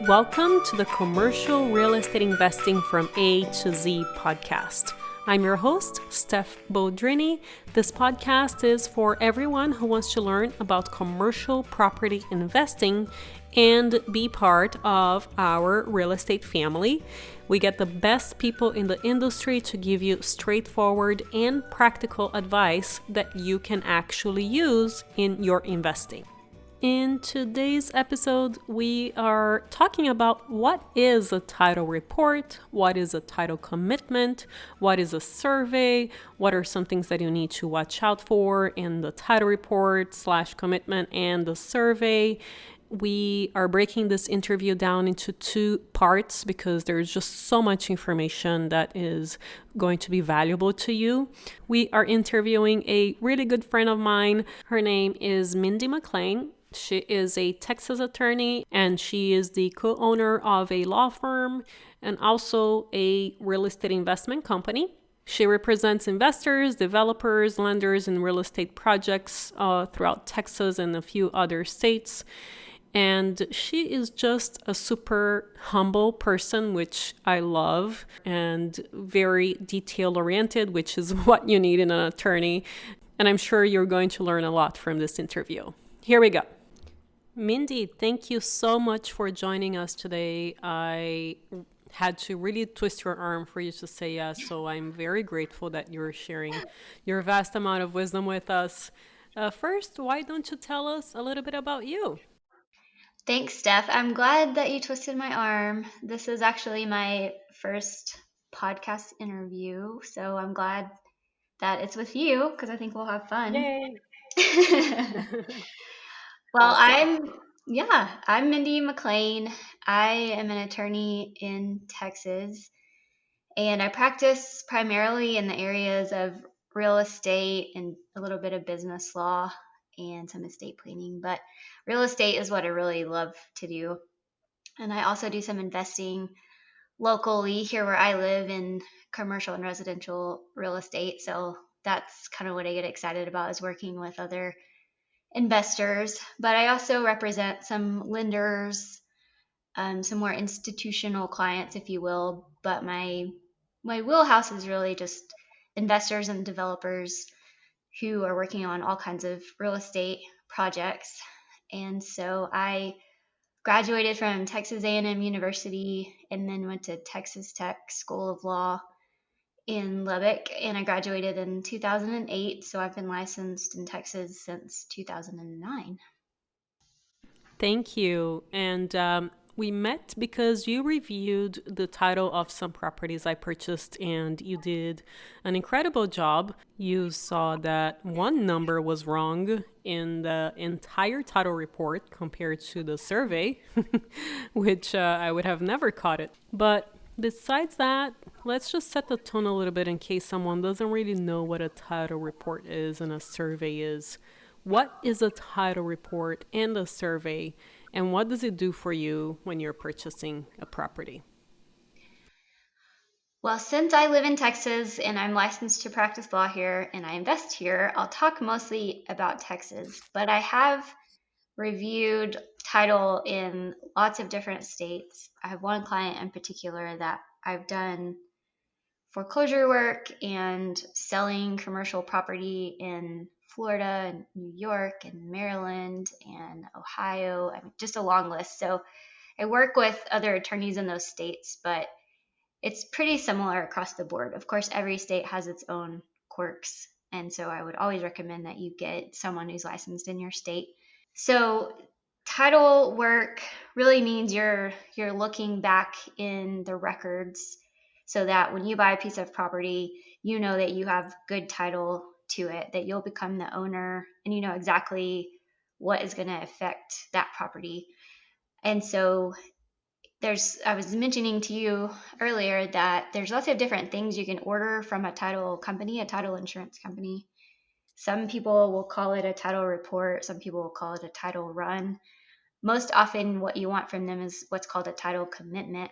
Welcome to the Commercial Real Estate Investing from A to Z podcast. I'm your host, Steph Bodrini. This podcast is for everyone who wants to learn about commercial property investing and be part of our real estate family. We get the best people in the industry to give you straightforward and practical advice that you can actually use in your investing. In today's episode, we are talking about what is a title report, what is a title commitment, what is a survey, what are some things that you need to watch out for in the title report / commitment and the survey. We are breaking this interview down into two parts because there's just so much information that is going to be valuable to you. We are interviewing a really good friend of mine. Her name is Mindy McLain. She is a Texas attorney and she is the co-owner of a law firm and also a real estate investment company. She represents investors, developers, lenders in real estate projects throughout Texas and a few other states. And she is just a super humble person, which I love, and very detail-oriented, which is what you need in an attorney. And I'm sure you're going to learn a lot from this interview. Here we go. Mindy, thank you so much for joining us today. I had to really twist your arm for you to say yes, so I'm very grateful that you're sharing your vast amount of wisdom with us. First, why don't you tell us a little bit about you? Thanks, Steph. I'm glad that you twisted my arm. This is actually my first podcast interview, so I'm glad that it's with you because I think we'll have fun. Yay! Well, Awesome. I'm Mindy McLain. I am an attorney in Texas, and I practice primarily in the areas of real estate and a little bit of business law and some estate planning. But real estate is what I really love to do. And I also do some investing locally here where I live in commercial and residential real estate. So that's kind of what I get excited about is working with other investors. But I also represent some lenders, some more institutional clients, if you will. But my wheelhouse is really just investors and developers who are working on all kinds of real estate projects. And so I graduated from Texas A&M University and then went to Texas Tech School of Law in Lubbock, and I graduated in 2008, so I've been licensed in Texas since 2009. Thank you. And we met because you reviewed the title of some properties I purchased and you did an incredible job. You saw that one number was wrong in the entire title report compared to the survey, which I would have never caught it. But besides that, let's just set the tone a little bit in case someone doesn't really know what a title report is and a survey is. What is a title report and a survey, and what does it do for you when you're purchasing a property? Well, since I live in Texas and I'm licensed to practice law here and I invest here, I'll talk mostly about Texas, but I have reviewed title in lots of different states. I have one client in particular that I've done foreclosure work and selling commercial property in Florida and New York and Maryland and Ohio. I mean, just a long list. So I work with other attorneys in those states, but it's pretty similar across the board. Of course, every state has its own quirks. And so I would always recommend that you get someone who's licensed in your state. So title work really means you're looking back in the records so that when you buy a piece of property, you know that you have good title to it, that you'll become the owner and you know exactly what is going to affect that property. And so I was mentioning to you earlier that there's lots of different things you can order from a title company, a title insurance company. Some people will call it a title report, some people will call it a title run. Most often, what you want from them is what's called a title commitment.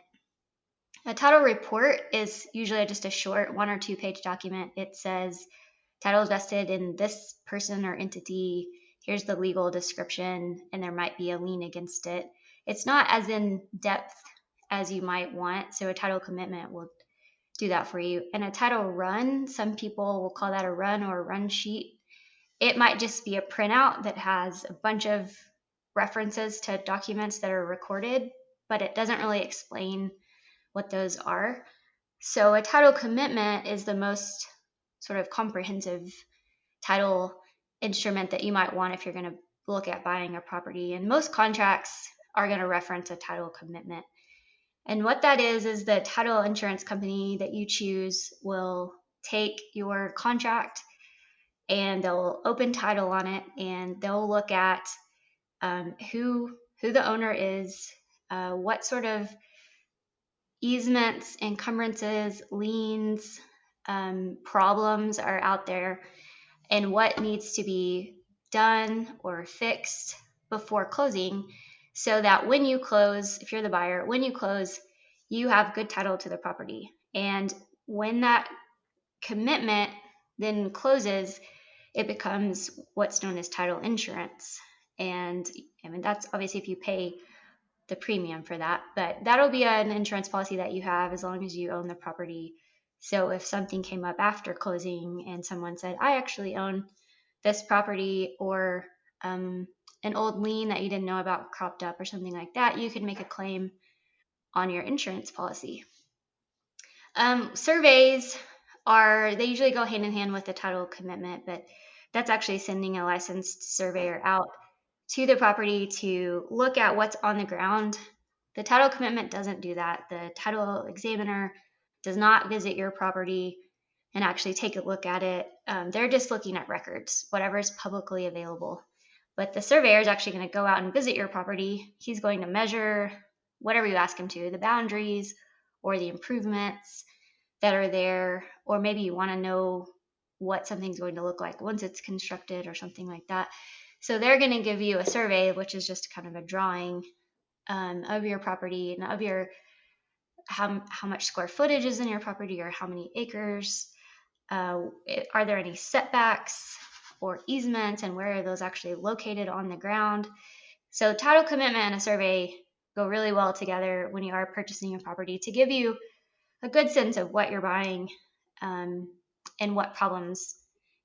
A title report is usually just a short 1 or 2 page document. It says title is vested in this person or entity. Here's the legal description, and there might be a lien against it. it's not as in depth as you might want. So a title commitment will do that for you. And a title run, some people will call that a run or a run sheet. It might just be a printout that has a bunch of references to documents that are recorded, but it doesn't really explain what those are. So a title commitment is the most sort of comprehensive title instrument that you might want if you're going to look at buying a property. And most contracts are going to reference a title commitment. And what that is the title insurance company that you choose will take your contract and they'll open title on it, and they'll look at who the owner is, what sort of easements, encumbrances, liens, problems are out there, and what needs to be done or fixed before closing, so that when you close, if you're the buyer, when you close, you have good title to the property. And when that commitment then closes, it becomes what's known as title insurance. And I mean, that's obviously if you pay the premium for that, but that'll be an insurance policy that you have as long as you own the property. So if something came up after closing and someone said, I actually own this property, or an old lien that you didn't know about cropped up or something like that, you can make a claim on your insurance policy. Surveys they usually go hand in hand with the title commitment, but that's actually sending a licensed surveyor out to the property to look at what's on the ground. The title commitment doesn't do that. The title examiner does not visit your property and actually take a look at it. They're just looking at records, whatever is publicly available. But the surveyor is actually going to go out and visit your property. He's going to measure whatever you ask him to, the boundaries or the improvements that are there, or maybe you want to know what something's going to look like once it's constructed or something like that. So they're going to give you a survey, which is just kind of a drawing of your property and of your how much square footage is in your property, or how many acres. Are there any setbacks or easements, and where are those actually located on the ground? So title commitment and a survey go really well together when you are purchasing a property, to give you a good sense of what you're buying, and what problems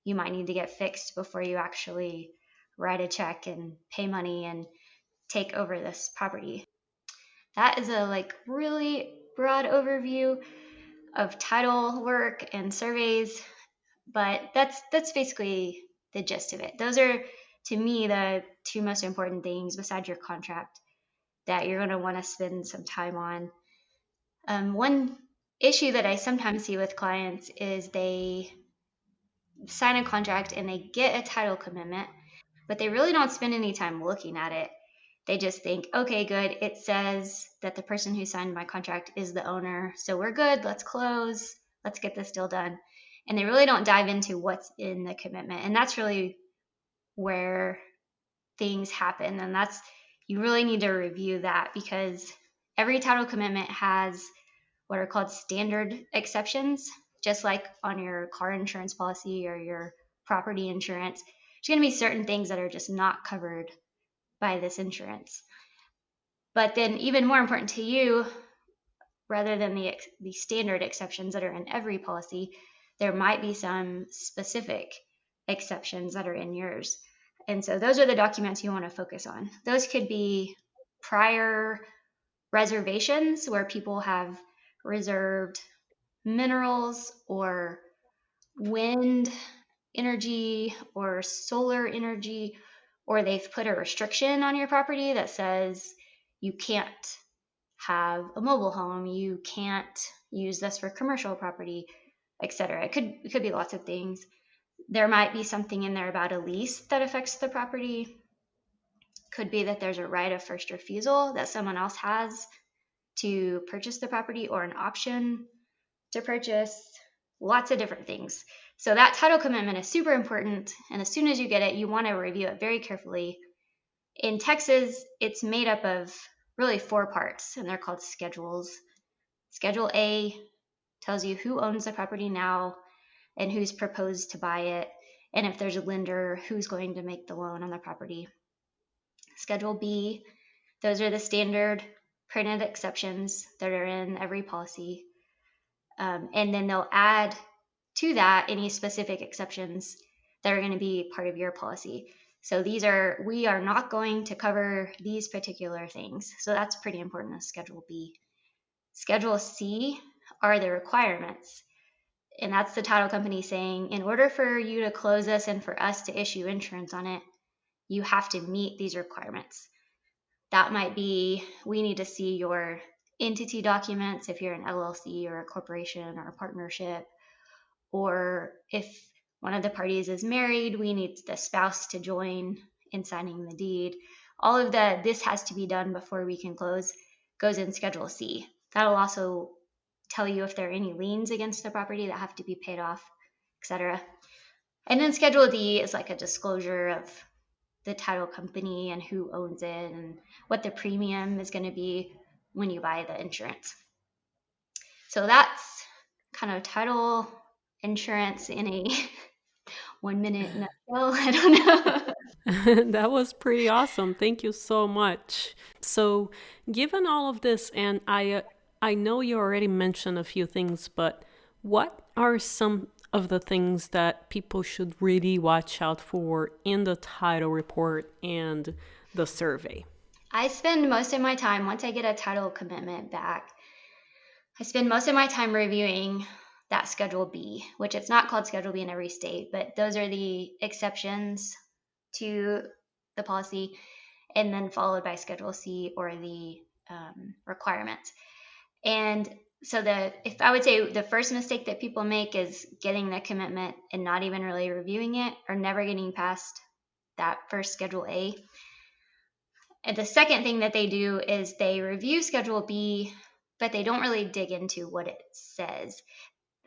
you might need to get fixed before you actually write a check and pay money and take over this property. That is a really broad overview of title work and surveys, but that's basically the gist of it. Those are, to me, the two most important things besides your contract that you're going to want to spend some time on. One issue that I sometimes see with clients is they sign a contract and they get a title commitment, but they really don't spend any time looking at it. They just think, okay, good. It says that the person who signed my contract is the owner, so we're good. Let's close. Let's get this deal done. And they really don't dive into what's in the commitment. And that's really where things happen. And you really need to review that, because every title commitment has what are called standard exceptions, just like on your car insurance policy or your property insurance. There's going to be certain things that are just not covered by this insurance. But then, even more important to you, rather than the standard exceptions that are in every policy, there might be some specific exceptions that are in yours. And so those are the documents you want to focus on. Those could be prior reservations where people have reserved minerals or wind energy or solar energy, or they've put a restriction on your property that says you can't have a mobile home, you can't use this for commercial property, etc. It could be lots of things. There might be something in there about a lease that affects the property. Could be that there's a right of first refusal that someone else has to purchase the property, or an option to purchase. Lots of different things. So that title commitment is super important, and as soon as you get it, you want to review it very carefully. In Texas, it's made up of really 4 parts, and they're called schedules. Schedule A tells you who owns the property now and who's proposed to buy it, and if there's a lender, who's going to make the loan on the property. Schedule B, Those are the standard printed exceptions that are in every policy. And then they'll add to that any specific exceptions that are going to be part of your policy. So we are not going to cover these particular things. So that's pretty important in Schedule B. Schedule C are the requirements. And that's the title company saying, in order for you to close this and for us to issue insurance on it, you have to meet these requirements. That might be, we need to see your entity documents if you're an LLC or a corporation or a partnership. Or if one of the parties is married, we need the spouse to join in signing the deed. All of this has to be done before we can close, goes in Schedule C. That'll also tell you if there are any liens against the property that have to be paid off, etc. And then Schedule D is like a disclosure of the title company and who owns it and what the premium is going to be when you buy the insurance. So that's kind of title insurance in a 1 minute nutshell. I don't know. That was pretty awesome. Thank you so much. So, given all of this, and I know you already mentioned a few things, but what are some of the things that people should really watch out for in the title report and the survey? I spend most of my time, once I get a title commitment back, I spend most of my time reviewing that Schedule B, which it's not called Schedule B in every state, but those are the exceptions to the policy, and then followed by Schedule C or the requirements. And so if I would say the first mistake that people make is getting the commitment and not even really reviewing it, or never getting past that first Schedule A. And the second thing that they do is they review Schedule B, but they don't really dig into what it says.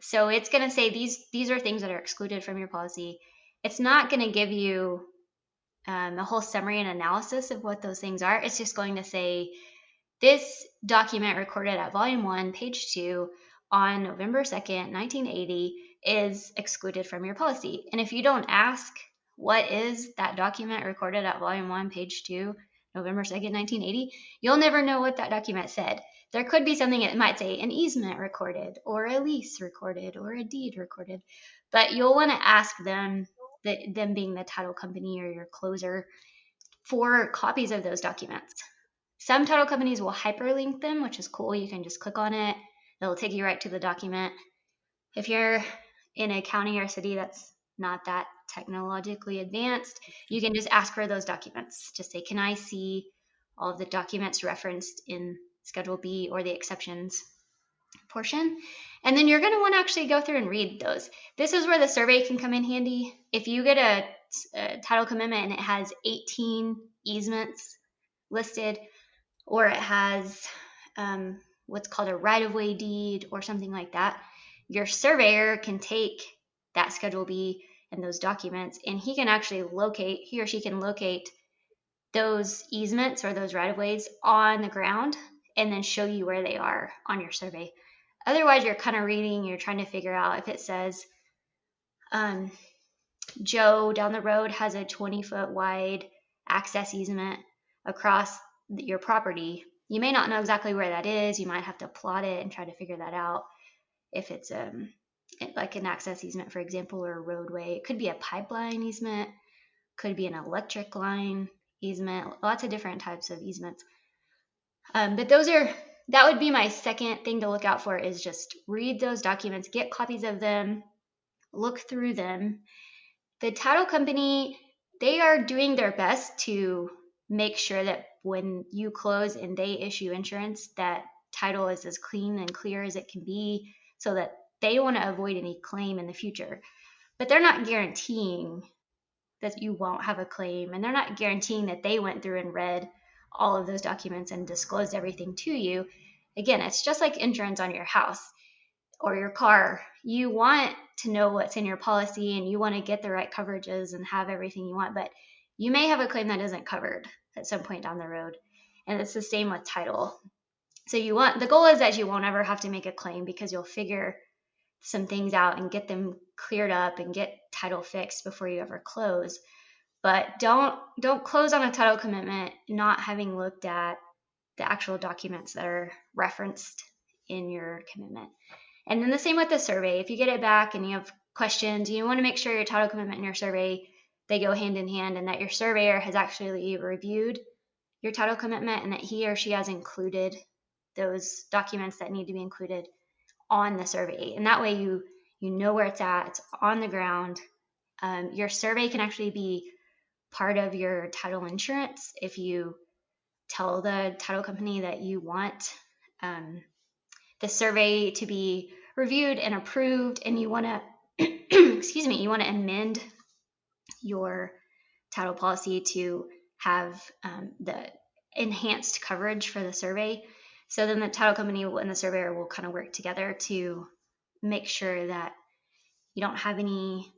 So it's going to say these are things that are excluded from your policy. It's not going to give you the whole summary and analysis of what those things are. It's just going to say, this document recorded at Volume 1, Page 2 on November 2nd, 1980 is excluded from your policy. And if you don't ask, what is that document recorded at Volume 1, Page 2, November 2nd, 1980, you'll never know what that document said. There could be something, it might say an easement recorded, or a lease recorded, or a deed recorded. But you'll want to ask them, them being the title company or your closer, for copies of those documents. Some title companies will hyperlink them, which is cool. You can just click on it. It'll take you right to the document. If you're in a county or city that's not that technologically advanced, you can just ask for those documents. Just say, can I see all of the documents referenced in Schedule B or the exceptions portion? And then you're going to want to actually go through and read those. This is where the survey can come in handy. If you get a title commitment and it has 18 easements listed, or it has what's called a right-of-way deed or something like that, your surveyor can take that Schedule B and those documents, and he or she can locate those easements or those right-of-ways on the ground and then show you where they are on your survey. Otherwise, you're kind of reading, you're trying to figure out if it says Joe down the road has a 20-foot wide access easement across your property. You may not know exactly where that is. You might have to plot it and try to figure that out. If it's like an access easement, for example, or a roadway, it could be a pipeline easement, could be an electric line easement, lots of different types of easements. But that would be my second thing to look out for, is just read those documents, get copies of them, look through them. The title company, they are doing their best to make sure that when you close and they issue insurance, that title is as clean and clear as it can be, so that they want to avoid any claim in the future. But they're not guaranteeing that you won't have a claim, and they're not guaranteeing that they went through and read all of those documents and disclosed everything to you. Again, it's just like insurance on your house or your car. You want to know what's in your policy, and you want to get the right coverages and have everything you want, but you may have a claim that isn't covered at some point down the road. And it's the same with title. So the goal is that you won't ever have to make a claim, because you'll figure some things out and get them cleared up and get title fixed before you ever close. But don't close on a title commitment not having looked at the actual documents that are referenced in your commitment. And then the same with the survey. If you get it back and you have questions, you want to make sure your title commitment and your survey, they go hand in hand, and that your surveyor has actually reviewed your title commitment and that he or she has included those documents that need to be included on the survey. And that way you know where it's at, it's on the ground. Your survey can actually be part of your title insurance if you tell the title company that you want the survey to be reviewed and approved, and you want to excuse me, you want to amend your title policy to have the enhanced coverage for the survey. So then the title company and the surveyor will kind of work together to make sure that you don't have any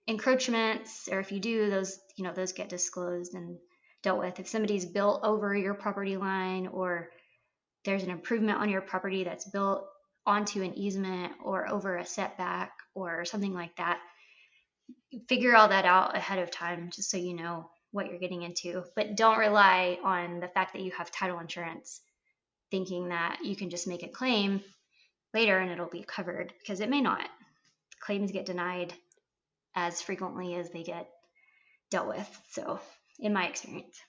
encroachments, or if you do, those get disclosed and dealt with. If somebody's built over your property line, or there's an improvement on your property that's built onto an easement or over a setback or something like that, figure all that out ahead of time just so you know what you're getting into. But don't rely on the fact that you have title insurance thinking that you can just make a claim later and it'll be covered, because it may not. Claims get denied as frequently as they get dealt with, so in my experience.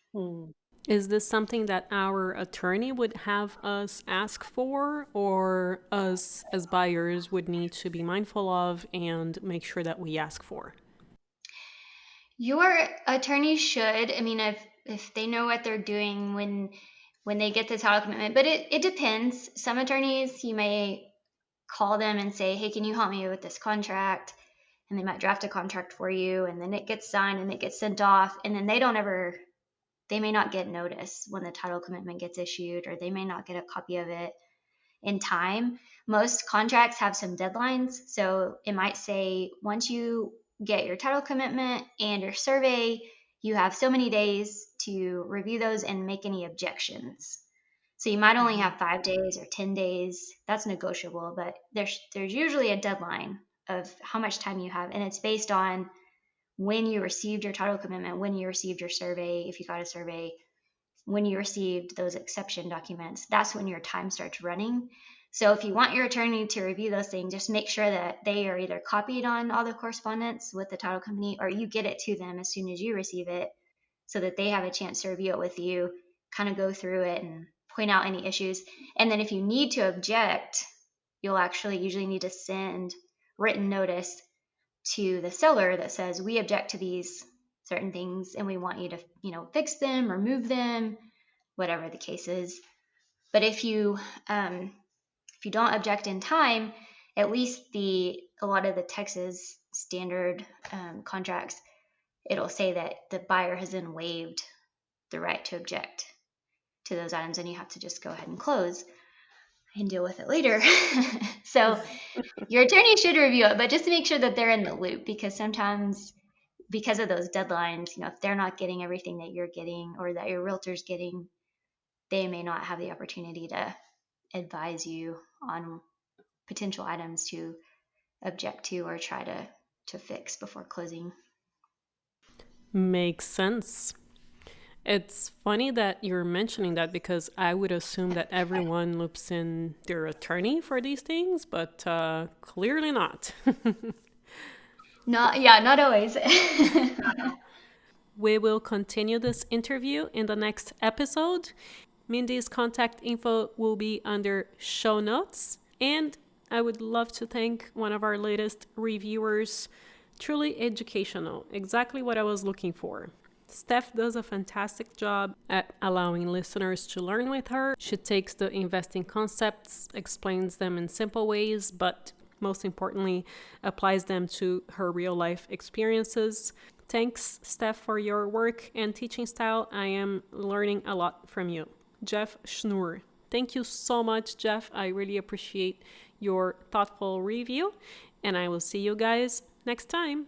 Is this something that our attorney would have us ask for, or us as buyers would need to be mindful of and make sure that we ask for? Your attorney should. I mean, if they know what they're doing when they get the title commitment, but it depends. Some attorneys, you may call them and say, hey, can you help me with this contract? And they might draft a contract for you, and then it gets signed and it gets sent off, and then they may not get notice when the title commitment gets issued, or they may not get a copy of it in time. Most contracts have some deadlines. So it might say, once you get your title commitment and your survey, you have so many days to review those and make any objections. So you might only have 5 days or 10 days. That's negotiable, but there's usually a deadline of how much time you have, and it's based on when you received your title commitment, when you received your survey, if you got a survey, when you received those exception documents. That's when your time starts running. So if you want your attorney to review those things, just make sure that they are either copied on all the correspondence with the title company, or you get it to them as soon as you receive it, so that they have a chance to review it with you, kind of go through it and point out any issues. And then if you need to object, you'll actually usually need to send written notice to the seller that says, we object to these certain things and we want you to, fix them, remove them, whatever the case is. But if you don't object in time, at least a lot of the Texas standard contracts, it'll say that the buyer has then waived the right to object to those items, and you have to just go ahead and close and deal with it later. So your attorney should review it, but just to make sure that they're in the loop, because sometimes, because of those deadlines, if they're not getting everything that you're getting or that your realtor's getting, they may not have the opportunity to advise you on potential items to object to or try to fix before closing. Makes sense. It's funny that you're mentioning that, because I would assume that everyone loops in their attorney for these things, but clearly not. Not always. We will continue this interview in the next episode. Mindy's contact info will be under show notes. And I would love to thank one of our latest reviewers. Truly educational, exactly what I was looking for. Steph does a fantastic job at allowing listeners to learn with her. She takes the investing concepts, explains them in simple ways, but most importantly, applies them to her real life experiences. Thanks, Steph, for your work and teaching style. I am learning a lot from you. Jeff Schnur. Thank you so much, Jeff. I really appreciate your thoughtful review, and I will see you guys next time.